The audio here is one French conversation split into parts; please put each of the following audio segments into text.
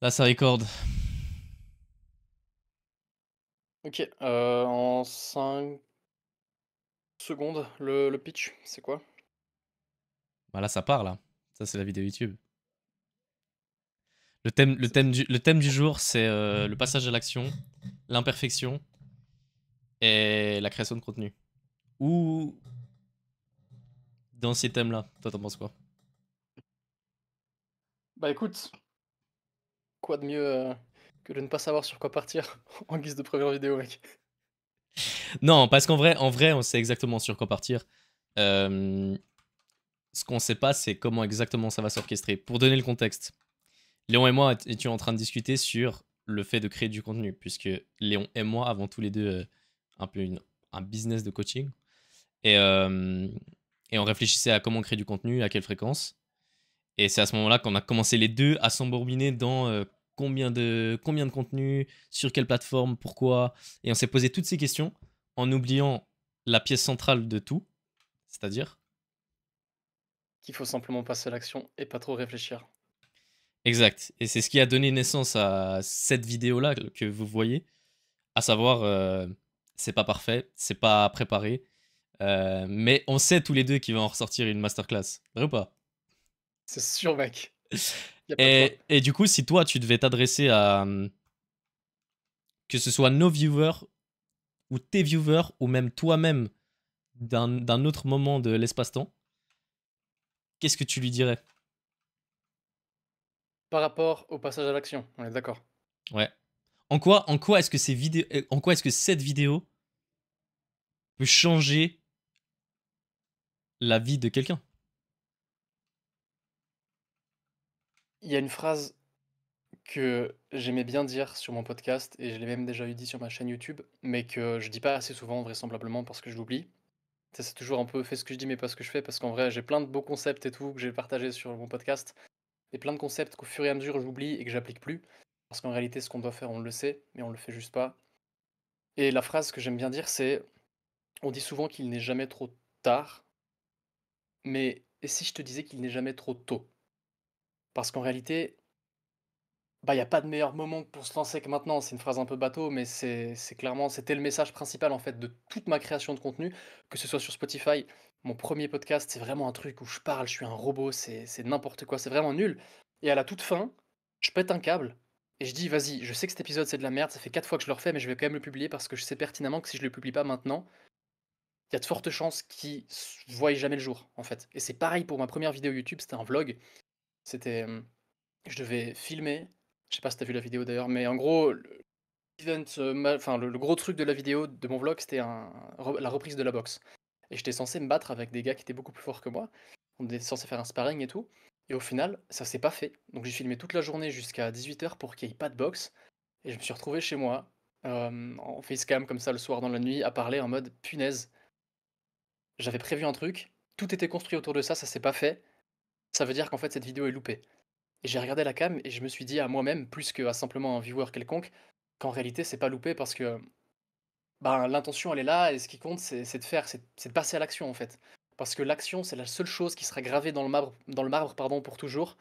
Là, ça record. Ok, en 5 secondes, le pitch, c'est quoi? Bah là, ça part, là. Ça, c'est la vidéo YouTube. Le thème, le C'est thème, du, le thème du jour, c'est le passage à l'action, l'imperfection et la création de contenu. Ou dans ces thèmes-là, toi, t'en penses quoi? Bah écoute, quoi de mieux que de ne pas savoir sur quoi partir en guise de première vidéo, mec? Non, parce qu'en vrai, on sait exactement sur quoi partir. Euh, Ce qu'on sait pas, c'est comment exactement ça va s'orchestrer. Pour donner le contexte, Léon et moi étions en train de discuter sur le fait de créer du contenu, puisque Léon et moi avons tous les deux un peu un business de coaching. Et, euh, et on réfléchissait à comment créer du contenu, à quelle fréquence. Et c'est à ce moment-là qu'on a commencé les deux à s'embourbiner dans combien de contenu, sur quelle plateforme, pourquoi. Et on s'est posé toutes ces questions en oubliant la pièce centrale de tout, c'est-à-dire. Qu'il faut simplement passer à l'action et pas trop réfléchir. Exact. Et c'est ce qui a donné naissance à cette vidéo-là que vous voyez, à savoir, c'est pas parfait, c'est pas préparé, mais on sait tous les deux qu'il va en ressortir une masterclass. Vrai ou pas? C'est sûr, mec. Y a pas de quoi. Et du coup, si toi, tu devais t'adresser à, que ce soit nos viewers ou tes viewers ou même toi-même d'un autre moment de l'espace-temps, qu'est-ce que tu lui dirais? Par rapport au passage à l'action, on est d'accord. Ouais. En quoi est-ce que en quoi est-ce que cette vidéo peut changer la vie de quelqu'un? Il y a une phrase que j'aimais bien dire sur mon podcast, et je l'ai même déjà eu dit sur ma chaîne YouTube, mais que je dis pas assez souvent, vraisemblablement, parce que je l'oublie. Ça, c'est toujours un peu fait ce que je dis, mais pas ce que je fais, parce qu'en vrai, j'ai plein de beaux concepts et tout que j'ai partagé sur mon podcast. Et plein de concepts qu'au fur et à mesure j'oublie et que j'applique plus. Parce qu'en réalité, ce qu'on doit faire, on le sait, mais on le fait juste pas. Et la phrase que j'aime bien dire, c'est on dit souvent qu'il n'est jamais trop tard, mais et si je te disais qu'il n'est jamais trop tôt? Parce qu'en réalité, bah, il y a pas de meilleur moment pour se lancer que maintenant. C'est une phrase un peu bateau, mais c'est clairement c'était le message principal, en fait, de toute ma création de contenu, que ce soit sur Spotify. Mon premier podcast, c'est vraiment un truc où je parle, je suis un robot, c'est n'importe quoi, c'est vraiment nul. Et à la toute fin, je pète un câble et je dis: «Vas-y, je sais que cet épisode, c'est de la merde, ça fait 4 fois que je le refais, mais je vais quand même le publier parce que je sais pertinemment que si je le publie pas maintenant, il y a de fortes chances qu'il voie jamais le jour», en fait. Et c'est pareil pour ma première vidéo YouTube, c'était un vlog. C'était, je devais filmer, je sais pas si tu as vu la vidéo d'ailleurs, mais en gros, l'event, enfin le gros truc de la vidéo de mon vlog, c'était la reprise de la boxe. Et j'étais censé me battre avec des gars qui étaient beaucoup plus forts que moi. On était censé faire un sparring et tout. Et au final, ça s'est pas fait. Donc j'ai filmé toute la journée jusqu'à 18 h pour qu'il y ait pas de boxe. Et je me suis retrouvé chez moi, en facecam comme ça le soir dans la nuit, à parler en mode punaise, j'avais prévu un truc, tout était construit autour de ça s'est pas fait. Ça veut dire qu'en fait cette vidéo est loupée. Et j'ai regardé la cam et je me suis dit à moi-même, plus qu'à simplement un viewer quelconque, qu'en réalité c'est pas loupé parce que ben, l'intention, elle est là et ce qui compte, c'est de faire, c'est de passer à l'action, en fait. Parce que l'action, c'est la seule chose qui sera gravée dans le marbre, pardon, pour toujours.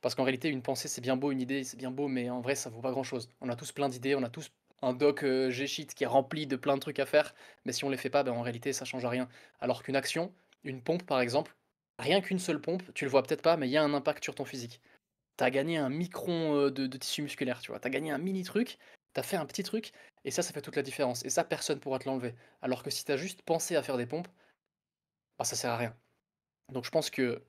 Parce qu'en réalité, une pensée, c'est bien beau, une idée, c'est bien beau, mais en vrai, ça vaut pas grand-chose. On a tous plein d'idées, on a tous un doc G-Sheet qui est rempli de plein de trucs à faire, mais si on les fait pas, ben, en réalité, ça change à rien. Alors qu'une action, une pompe, par exemple, rien qu'une seule pompe, tu le vois peut-être pas, mais il y a un impact sur ton physique. T'as gagné un micron de tissu musculaire, tu vois. T'as gagné un mini truc, t'as fait un petit truc, et ça fait toute la différence. Et ça, personne pourra te l'enlever. Alors que si t'as juste pensé à faire des pompes, bah, ça sert à rien. Donc je pense que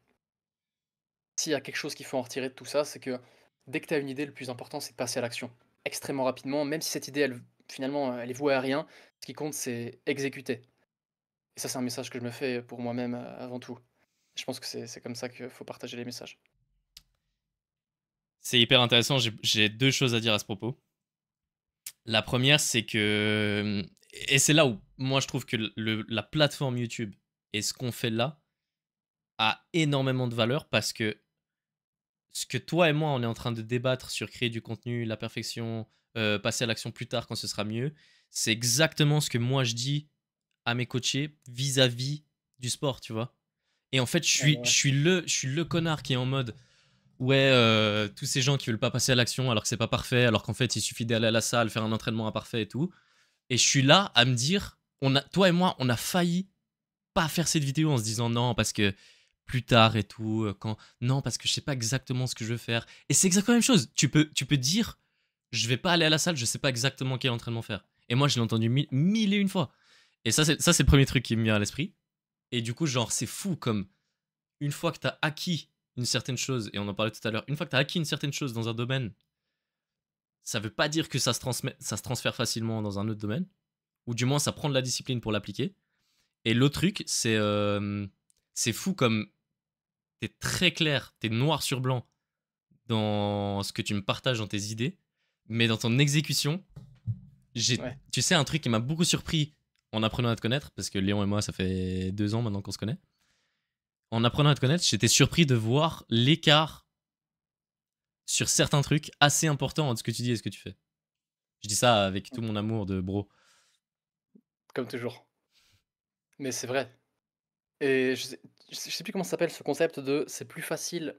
s'il y a quelque chose qu'il faut en retirer de tout ça, c'est que dès que t'as une idée, le plus important, c'est de passer à l'action. Extrêmement rapidement, même si cette idée, elle, finalement, elle est vouée à rien, ce qui compte, c'est exécuter. Et ça, c'est un message que je me fais pour moi-même avant tout. Je pense que c'est comme ça qu'il faut partager les messages. C'est hyper intéressant, j'ai deux choses à dire à ce propos. La première, c'est que. Et c'est là où moi je trouve que la plateforme YouTube et ce qu'on fait là a énormément de valeur parce que ce que toi et moi on est en train de débattre sur créer du contenu, la perfection, passer à l'action plus tard quand ce sera mieux, c'est exactement ce que moi je dis à mes coachés vis-à-vis du sport, tu vois. Et en fait, Ouais, ouais, je ouais. suis le connard qui est en mode ouais, tous ces gens qui veulent pas passer à l'action alors que c'est pas parfait, alors qu'en fait, il suffit d'aller à la salle, faire un entraînement imparfait et tout. Et je suis là à me dire, toi et moi, on a failli pas faire cette vidéo en se disant non, parce que plus tard et tout, non, parce que je sais pas exactement ce que je veux faire. Et c'est exactement la même chose. Tu peux dire, je vais pas aller à la salle, je sais pas exactement quel entraînement faire. Et moi, je l'ai entendu mille et une fois. Et ça, c'est le premier truc qui me vient à l'esprit. Et du coup, genre, c'est fou comme une fois que t'as acquis une certaine chose, et on en parlait tout à l'heure, une fois que t'as acquis une certaine chose dans un domaine, ça veut pas dire que ça se transfère facilement dans un autre domaine, ou du moins ça prend de la discipline pour l'appliquer. Et l'autre truc, c'est fou comme t'es très clair, t'es noir sur blanc dans ce que tu me partages dans tes idées, mais dans ton exécution, Ouais. tu sais, un truc qui m'a beaucoup surpris en apprenant à te connaître, parce que Léon et moi, ça fait 2 ans maintenant qu'on se connaît. En apprenant à te connaître, j'étais surpris de voir l'écart sur certains trucs assez importants entre ce que tu dis et ce que tu fais. Je dis ça avec tout mon amour de bro. Comme toujours. Mais c'est vrai. Et je sais plus comment ça s'appelle ce concept de c'est plus facile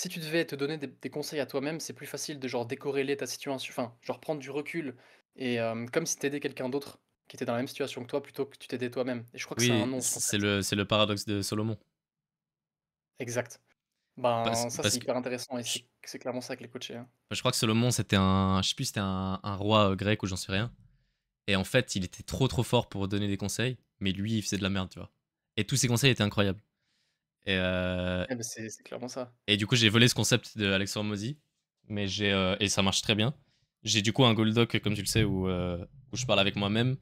si tu devais te donner des conseils à toi-même, c'est plus facile de genre décorréler ta situation, enfin, genre prendre du recul et comme si tu quelqu'un d'autre qui était dans la même situation que toi plutôt que tu t'aidais toi-même et je crois que c'est un Oui, nom ce c'est concept. le paradoxe de Solomon. Exact. Ben, ça, Parce c'est que hyper intéressant et je, c'est clairement ça avec les coachés, hein. je crois que Solomon, c'était je sais plus, c'était un roi grec ou j'en sais rien. Et en fait, il était trop fort pour donner des conseils, mais lui, il faisait de la merde, tu vois. Et tous ses conseils étaient incroyables. Et, euh, Eh ben, c'est clairement ça. et du coup, j'ai volé ce concept de Alex Hormozy, et ça marche très bien. J'ai du coup un Gold Doc, comme tu le sais, où je parle avec moi-même.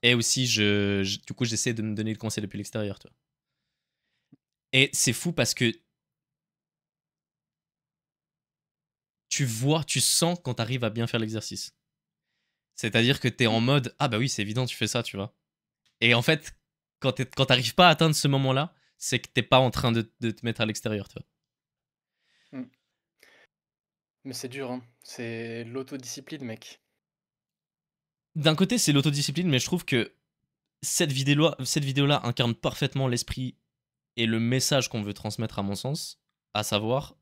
Et aussi, du coup, j'essaie de me donner le conseil depuis l'extérieur, tu vois. Et c'est fou parce que tu vois, tu sens quand t'arrives à bien faire l'exercice. C'est-à-dire que t'es Mmh, en mode, ah bah oui, c'est évident, tu fais ça, tu vois. Et en fait, quand t'arrives pas à atteindre ce moment-là, c'est que t'es pas en train de te mettre à l'extérieur, tu vois. mmh. Mais c'est dur, hein. C'est l'autodiscipline, mec. D'un côté, c'est l'autodiscipline, mais je trouve que cette vidéo-là incarne parfaitement l'esprit et le message qu'on veut transmettre, à mon sens, à savoir,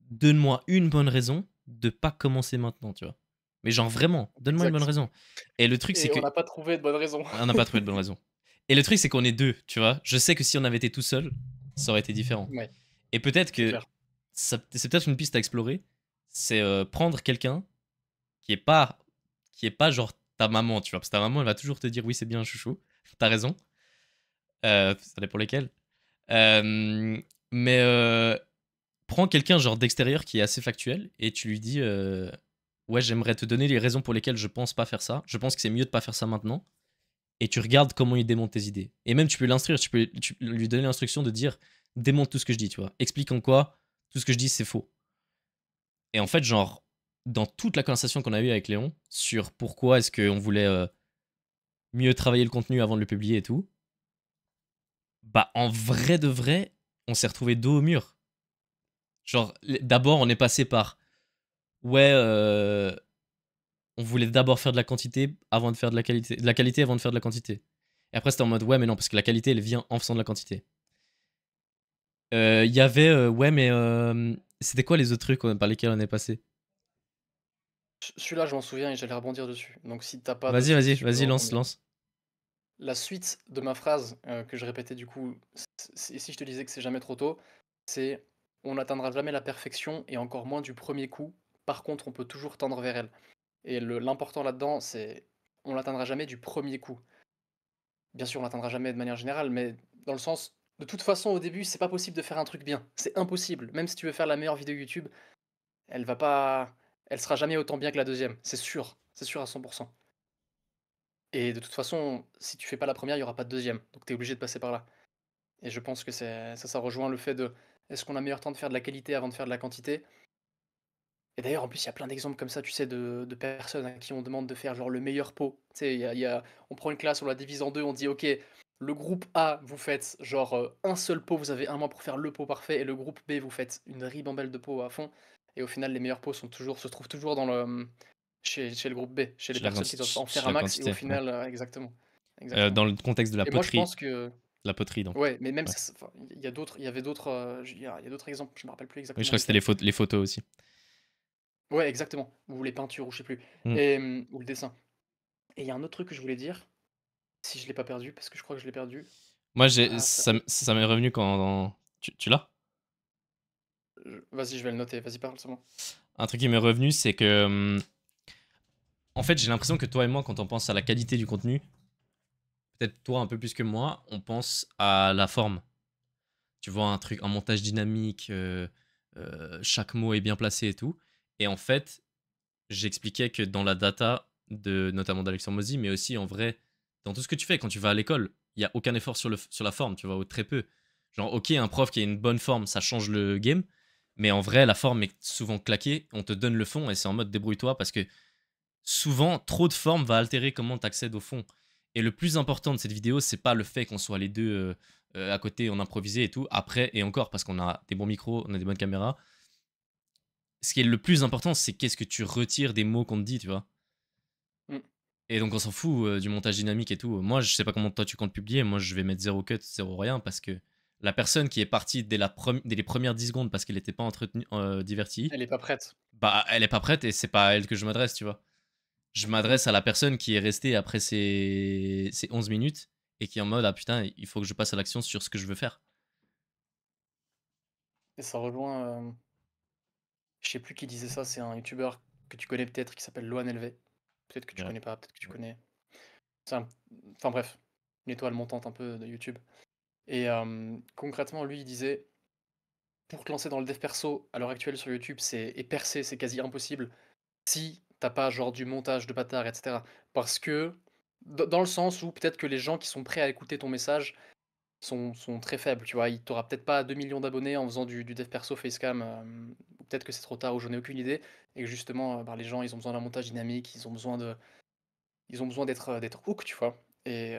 donne-moi une bonne raison de pas commencer maintenant, tu vois. Mais genre vraiment, donne-moi une bonne Exact. raison. Et le truc, c'est Et que on n'a pas trouvé de bonne raison. on n'a pas trouvé de bonne raison. Et le truc, c'est qu'on est deux, tu vois. Je sais que si on avait été tout seul, ça aurait été différent. Ouais, Et peut-être c'est que clair. c'est peut-être une piste à explorer. C'est prendre quelqu'un qui est pas qui est pas genre ta maman, tu vois. Parce que ta maman, elle va toujours te dire oui, c'est bien, chouchou. T'as raison. Ça dépend lesquels. Euh, mais prends quelqu'un genre d'extérieur qui est assez factuel et tu lui dis ouais, j'aimerais te donner les raisons pour lesquelles je pense pas faire ça. Je pense que c'est mieux de pas faire ça maintenant. Et tu regardes comment il démonte tes idées. Et même tu peux l'instruire, tu peux lui donner l'instruction de dire démonte tout ce que je dis, tu vois. Explique en quoi tout ce que je dis c'est faux. Et en fait, genre, dans toute la conversation qu'on a eue avec Léon sur pourquoi est-ce qu'on voulait mieux travailler le contenu avant de le publier et tout, bah en vrai de vrai, on s'est retrouvé dos au mur. Genre, d'abord, on est passé par ouais, on voulait d'abord faire de la quantité avant de faire de la qualité avant de faire de la quantité. Et après, c'était en mode ouais, mais non, parce que la qualité, elle vient en faisant de la quantité. Il y avait ouais, mais c'était quoi les autres trucs par lesquels on est passé? Celui-là, je m'en souviens et j'allais rebondir dessus. Donc si t'as pas de Vas-y, suite, vas-y, si tu peux vas-y, lance, rebondir. lance. La suite de ma phrase, que je répétais du coup, si je te disais que c'est jamais trop tôt, c'est: «On n'atteindra jamais la perfection et encore moins du premier coup. Par contre, on peut toujours tendre vers elle» et l'important là-dedans, c'est on l'atteindra jamais du premier coup. Bien sûr, on l'atteindra jamais de manière générale, mais dans le sens, de toute façon, au début, c'est pas possible de faire un truc bien. C'est impossible. Même si tu veux faire la meilleure vidéo YouTube, elle va pas elle sera jamais autant bien que la deuxième. C'est sûr à 100. Et de toute façon, si tu fais pas la première, il y aura pas de deuxième. Donc tu es obligé de passer par là. Et je pense que ça rejoint le fait de: est-ce qu'on a meilleur temps de faire de la qualité avant de faire de la quantité? Et d'ailleurs, en plus, il y a plein d'exemples comme ça, tu sais, de personnes à qui on demande de faire genre le meilleur pot. Tu sais, on prend une classe, on la divise en 2, on dit: «OK, le groupe A, vous faites genre, un seul pot, vous avez un mois pour faire le pot parfait et le groupe B, vous faites une ribambelle de pots à fond» et au final, les meilleurs pots se trouvent toujours dans chez le groupe B, chez les personnes qui doivent en Chez faire un la max et au quantité, ouais. final, exactement, exactement. Dans le contexte de la Et moi, je poterie, pense que La poterie, donc. Ouais, mais même Ouais. ça, enfin, il y avait d'autres, il y a d'autres exemples, je me rappelle plus Oui, je exactement crois que c'était lesquels. les photos aussi. Ouais, exactement, ou les peintures ou je sais plus Hmm. et ou le dessin et il y a un autre truc que je voulais dire, si je l'ai pas perdu parce que je crois que je l'ai perdu. Moi, Ah ça y est, ça m'est revenu quand. Tu l'as? vas-y, je vais le noter, vas-y parle seulement. Un truc qui m'est revenu, c'est que. En fait, j'ai l'impression que toi et moi, quand on pense à la qualité du contenu, peut-être toi un peu plus que moi, on pense à la forme. Tu vois, un montage dynamique, chaque mot est bien placé et tout. Et en fait, j'expliquais que dans la data, notamment d'Alexandre Mozy, mais aussi en vrai, dans tout ce que tu fais, quand tu vas à l'école, il n'y a aucun effort sur la forme, tu vois, ou très peu. Genre, ok, un prof qui a une bonne forme, ça change le game, mais en vrai, la forme est souvent claquée, on te donne le fond et c'est en mode débrouille-toi parce que souvent, trop de forme va altérer comment tu accèdes au fond. Et le plus important de cette vidéo, c'est pas le fait qu'on soit les deux à côté, on improvisait et tout. Après, et encore, parce qu'on a des bons micros, on a des bonnes caméras. Ce qui est le plus important, c'est qu'est-ce que tu retires des mots qu'on te dit, tu vois. Mmh. Et donc, on s'en fout du montage dynamique et tout. Moi, je sais pas comment toi tu comptes publier. Moi, je vais mettre zéro cut, zéro rien, parce que la personne qui est partie dès les premières 10 secondes parce qu'elle n'était pas entretenue, divertie, Elle est pas prête. bah, elle est pas prête et c'est pas à elle que je m'adresse, tu vois. Je Mmh m'adresse à la personne qui est restée après ces 11 minutes et qui est en mode ah putain, il faut que je passe à l'action sur ce que je veux faire. et ça rejoint, je sais plus qui disait ça, c'est un youtubeur que tu connais peut-être qui s'appelle Loan LV. Peut-être que tu Ouais. connais pas, peut-être que tu connais. C'est un enfin bref, une étoile montante un peu de YouTube et concrètement lui il disait: «Pour te lancer dans le dev perso à l'heure actuelle sur YouTube, c'est et percer, c'est quasi impossible si t'as pas genre du montage de bâtard et cetera». Parce que dans le sens où peut-être que les gens qui sont prêts à écouter ton message sont très faibles, tu vois? Il tu peut-être pas 2 millions d'abonnés en faisant du dev perso facecam, ou peut-être que c'est trop tard ou j'en ai aucune idée et que justement, bah, les gens, ils ont besoin d'un montage dynamique, ils ont besoin d'être hook, tu vois? Et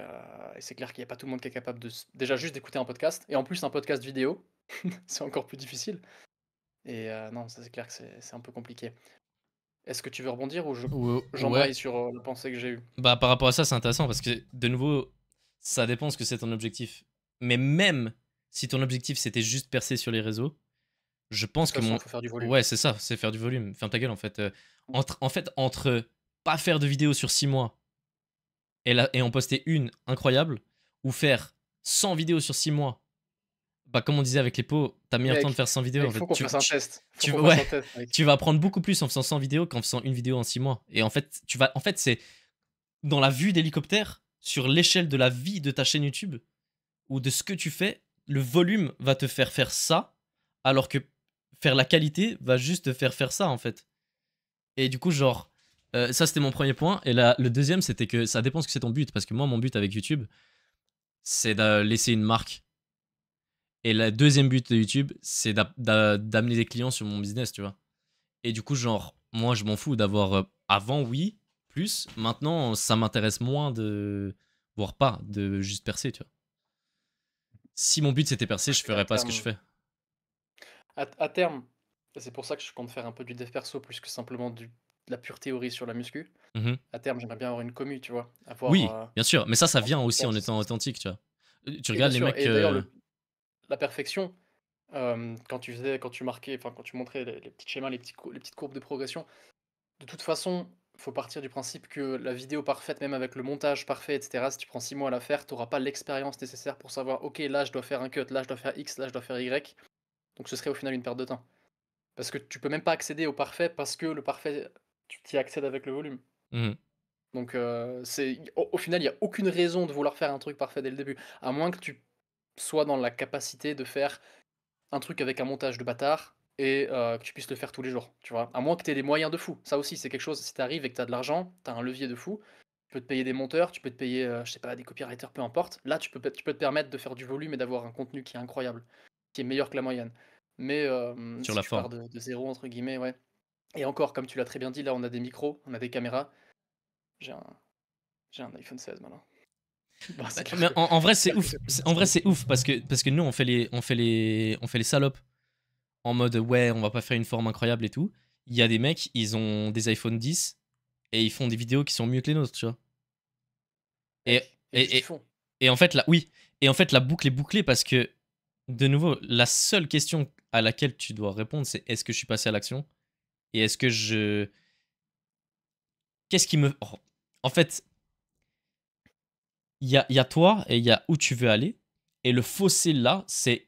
c'est clair qu'il y a pas tout le monde qui est capable de s déjà juste d'écouter un podcast et en plus un podcast vidéo, c'est encore plus difficile et non, ça c'est clair que c'est un peu compliqué. Est-ce que tu veux rebondir ou Ouais, j'embraye sur, la pensée que j'ai eue? bah par rapport à ça, c'est intéressant parce que de nouveau, ça dépend ce que c'est ton objectif. Mais même si ton objectif c'était juste percer sur les réseaux, je De pense toute que façon, mon. il faut faire du volume. Ouais, c'est ça, c'est faire du volume. Ferme ta gueule en fait. Mmh. Entre pas faire de vidéo sur 6 mois et en poster une incroyable, ou faire 100 vidéos sur 6 mois, bah, comme on disait avec les pots, t'as meilleur temps de Mec, faire 100 vidéos en mec, fait. faut qu'on fasse un test. Faut qu'on Ouais, fasse un test, mec. tu vas apprendre beaucoup plus en faisant 100 vidéos qu'en faisant une vidéo en 6 mois. Et en fait, c'est dans la vue d'hélicoptère, sur l'échelle de la vie de ta chaîne YouTube ou de ce que tu fais, le volume va te faire faire ça, alors que faire la qualité va juste te faire faire ça en fait. Et du coup, genre, ça c'était mon premier point. Et le deuxième, c'était que ça dépend ce que c'est ton but. Parce que moi, mon but avec YouTube, c'est de laisser une marque. Et le deuxième but de YouTube, c'est d'amener des clients sur mon business, tu vois. Et du coup, genre, moi, je m'en fous d'avoir. Avant, oui, plus. Maintenant, ça m'intéresse moins de. Voire pas, de juste percer, tu vois. Si mon but c'était percer, je Et à ferais pas ce que je terme fais. à terme, c'est pour ça que je compte faire un peu du dev perso plus que simplement de la pure théorie sur la muscu. Mhm. À terme, j'aimerais bien avoir une commu, tu vois? Oui, bien sûr. Mais ça Un vient aussi en podcast étant authentique, tu vois. Tu et bien regardes les sûr mecs. et d'ailleurs la perfection, quand tu marquais enfin, quand tu montrais les petits schémas, les petites courbes de progression, de toute façon, faut partir du principe que la vidéo parfaite, même avec le montage parfait et cetera, si tu prends 6 mois à la faire, tu auras pas l'expérience nécessaire pour savoir: «OK, là, je dois faire un cut, là, je dois faire X, là, je dois faire Y». Donc ce serait au final une perte de temps. Parce que tu peux même pas accéder au parfait parce que le parfait, tu y accèdes avec le volume. Mhm. Donc c'est au final, il y a aucune raison de vouloir faire un truc parfait dès le début. À moins que tu sois dans la capacité de faire un truc avec un montage de bâtard et que tu puisses le faire tous les jours, tu vois? À moins que tu aies les moyens de fou. Ça aussi, c'est quelque chose, si tu arrives et que tu as de l'argent, tu as un levier de fou, tu peux te payer des monteurs, tu peux te payer, je sais pas, des copywriters, peu importe. Là, tu peux te permettre de faire du volume et d'avoir un contenu qui est incroyable, qui est meilleur que la moyenne. Mais Sur si la tu pars forme. de «0» entre guillemets, ouais. Et encore, comme tu l'as très bien dit, là, on a des micros, on a des caméras. J'ai un j'ai un iPhone 16 maintenant. Bah, Bah, c'est clair mais que en vrai, c'est c'est clair que ouf. c'est plus En vrai, utile. c'est ouf parce que nous, on fait les salopes en mode ouais, on va pas faire une forme incroyable et tout. Il y a des mecs, ils ont des iPhone 10 et ils font des vidéos qui sont mieux que les nôtres, tu vois. Et, Mec, et juste et, ils et, font. et en fait, là, oui. Et en fait, la boucle est bouclée parce que, de nouveau, la seule question à laquelle tu dois répondre, c'est est-ce que je suis passé à l'action? Et est-ce que je. Qu'est-ce qui me. Oh, en fait, il y a toi et il y a où tu veux aller. Et le fossé là, c'est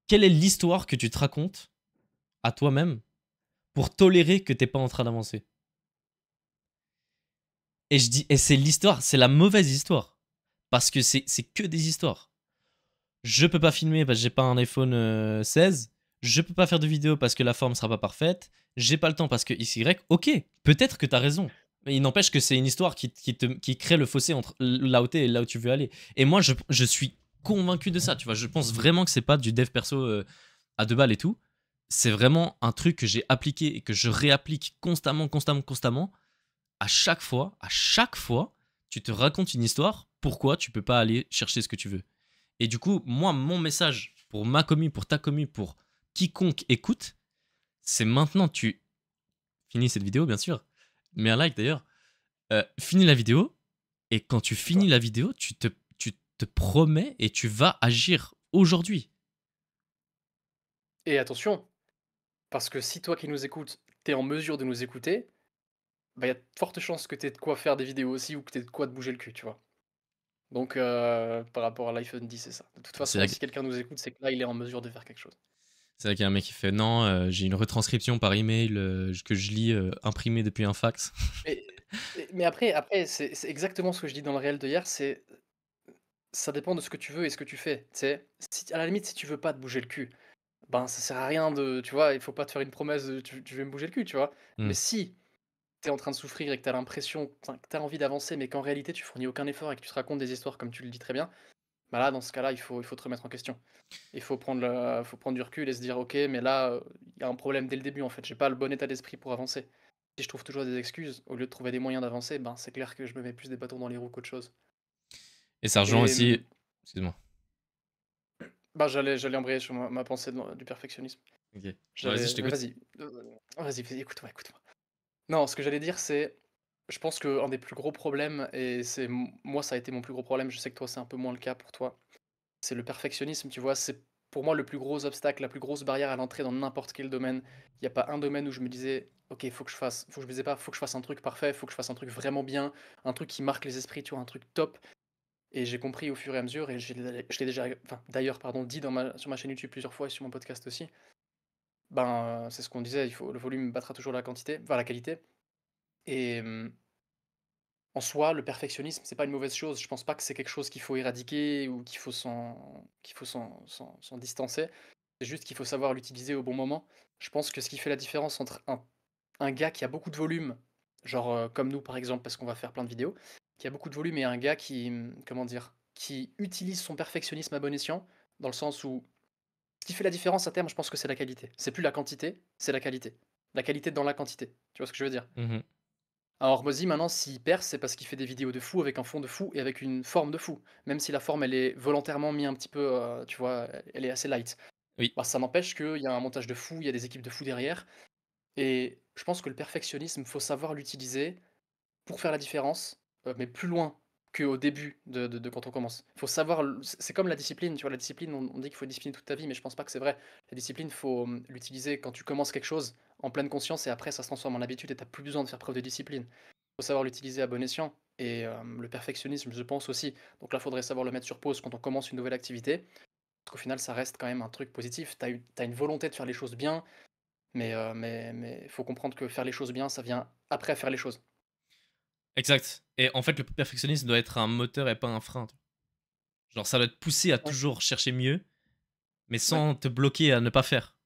quelle est l'histoire que tu te racontes à toi-même pour tolérer que t'es pas en train d'avancer. Et je dis, et c'est l'histoire, c'est la mauvaise histoire. Parce que c'est que des histoires. Je peux pas filmer parce que j'ai pas un iPhone 16. Je peux pas faire de vidéo parce que la forme sera pas parfaite. J'ai pas le temps parce que XY. Ok, peut-être que t'as raison. Mais il n'empêche que c'est une histoire qui crée le fossé entre là où t'es et là où tu veux aller. Et moi, je suis convaincu de ça. Tu vois, je pense vraiment que c'est pas du dev perso à deux balles et tout. C'est vraiment un truc que j'ai appliqué et que je réapplique constamment, constamment, constamment. À chaque fois, tu te racontes une histoire. Pourquoi tu peux pas aller chercher ce que tu veux? Et du coup, moi, mon message pour ma commu, pour ta commu, pour quiconque écoute, c'est maintenant tu finis cette vidéo, bien sûr. Mets un like d'ailleurs. Finis la vidéo. Et quand tu finis Toi. la vidéo, tu te promets et tu vas agir aujourd'hui. Et attention, parce que si toi qui nous écoutes, t'es en mesure de nous écouter, bah, il y a de fortes chances que t'aies de quoi faire des vidéos aussi ou que t'aies de quoi te bouger le cul, tu vois? Donc par rapport à l'iPhone 10, c'est ça. De toute C'est façon, là, si quelqu'un nous écoute, c'est que là, il est en mesure de faire quelque chose. c'est là qu'il y a un mec qui fait non, j'ai une retranscription par email que je lis imprimée depuis un fax. Mais mais après c'est exactement ce que je dis dans le réel de hier, c'est ça dépend de ce que tu veux et ce que tu fais, tu sais? Si à la limite, si tu veux pas te bouger le cul, ben, ça sert à rien de tu vois? Il faut pas te faire une promesse de: «Tu veux me bouger le cul», tu vois? Mais Hmm. si tu es en train de souffrir et que tu as l'impression enfin, que tu as envie d'avancer, mais qu'en réalité tu fournis aucun effort et que tu te racontes des histoires comme tu le dis très bien, bah, là, dans ce cas-là, il faut te remettre en question. Il faut prendre du recul et se dire: «OK, mais là, il y a un problème dès le début, en fait, j'ai pas le bon état d'esprit pour avancer». Si je trouve toujours des excuses, au lieu de trouver des moyens d'avancer, ben, c'est clair que je me mets plus des bâtons dans les roues qu'autre chose Et ça rejoint et aussi. Excuse-moi. bah, j'allais embrayer sur ma pensée du perfectionnisme. Ok. Non, vas-y, je J'allais mais t'écoute. vas-y, vas-y, écoute-moi, écoute-moi. Non, ce que j'allais dire, c'est je pense qu'un des plus gros problèmes et c'est moi, ça a été mon plus gros problème, je sais que toi, c'est un peu moins le cas pour toi, c'est le perfectionnisme, tu vois? C'est pour moi le plus gros obstacle, la plus grosse barrière à l'entrée dans n'importe quel domaine. Il y a pas un domaine où je me disais: «OK, faut que je me disais pas: «Faut que je fasse un truc parfait, faut que je fasse un truc vraiment bien, un truc qui marque les esprits», tu vois? Un truc top et j'ai compris au fur et à mesure et je l'ai déjà enfin, d'ailleurs, pardon, dit sur ma chaîne YouTube plusieurs fois et sur mon podcast aussi. Ben, c'est ce qu'on disait, il faut le volume battra toujours la quantité, enfin la qualité et en soi, le perfectionnisme, c'est pas une mauvaise chose. Je pense pas que c'est quelque chose qu'il faut éradiquer ou qu'il faut s'en distancer. C'est juste qu'il faut savoir l'utiliser au bon moment. Je pense que ce qui fait la différence entre un gars qui a beaucoup de volume, genre, comme nous par exemple, parce qu'on va faire plein de vidéos, qui a beaucoup de volume et un gars qui, comment dire? Qui utilise son perfectionnisme à bon escient, dans le sens où ce qui fait la différence à terme, je pense que c'est la qualité. C'est plus la quantité, c'est la qualité. La qualité dans la quantité. Tu vois ce que je veux dire? Mhm. Alors Hormozy maintenant s'il perce, c'est parce qu'il fait des vidéos de fou avec un fond de fou et avec une forme de fou. Même si la forme elle est volontairement mis un petit peu, tu vois, elle est assez light. Oui. Bah, ça n'empêche qu'il y a un montage de fou, il y a des équipes de fous derrière et je pense que le perfectionnisme, faut savoir l'utiliser pour faire la différence, mais plus loin qu'au début de quand on commence. Faut savoir l c'est comme la discipline, tu vois? La discipline, on dit qu'il faut discipliner toute ta vie, mais je pense pas que c'est vrai. La discipline, faut, l'utiliser quand tu commences quelque chose en pleine conscience et après ça se transforme en habitude et tu plus besoin de faire preuve de discipline. Faut savoir l'utiliser à bon escient et le perfectionnisme, je pense aussi. Donc là, faudrait savoir le mettre sur pause quand on commence une nouvelle activité, parce qu'au final, ça reste quand même un truc positif. Tu une volonté de faire les choses bien, mais faut comprendre que faire les choses bien, ça vient après faire les choses. Exact. Et en fait, le perfectionnisme doit être un moteur et pas un frein. Genre, ça doit te pousser à Ouais, toujours chercher mieux, mais ouais. sans te bloquer à ne pas faire.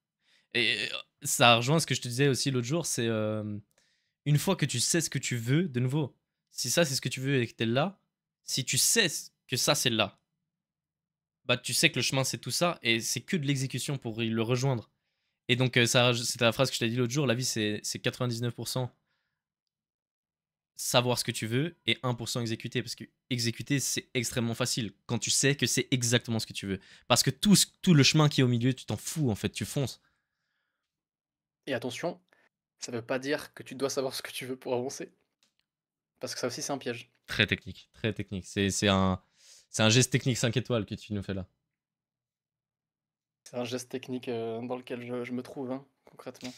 Et ça rejoint ce que je te disais aussi l'autre jour, c'est une fois que tu sais ce que tu veux, de nouveau, si ça c'est ce que tu veux et que t'es là, si tu sais que ça c'est là, bah tu sais que le chemin c'est tout ça et c'est que de l'exécution pour le rejoindre. Et donc ça, c'était la phrase que je t'ai dit l'autre jour, la vie c'est 99% savoir ce que tu veux et 1% exécuter parce que exécuter c'est extrêmement facile quand tu sais que c'est exactement ce que tu veux. Parce que tout le chemin qui est au milieu, tu t'en fous en fait, tu fonces. Et attention, ça veut pas dire que tu dois savoir ce que tu veux pour avancer, parce que ça aussi c'est un piège. Très technique, très technique. C'est un geste technique 5 étoiles que tu nous fais là. C'est un geste technique dans lequel je me trouve, hein, concrètement.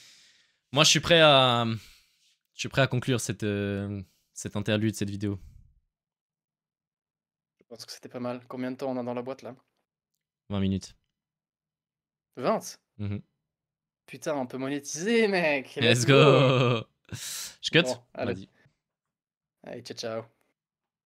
Moi, je suis prêt à conclure cette interlude, cette vidéo. Je pense que c'était pas mal. Combien de temps on a dans la boîte là? 20 minutes. 20? Mhm. Putain, on peut monétiser, mec! Let's Let's go! go. Je cut? Bon, allez. Vas-y. Allez, ciao, ciao.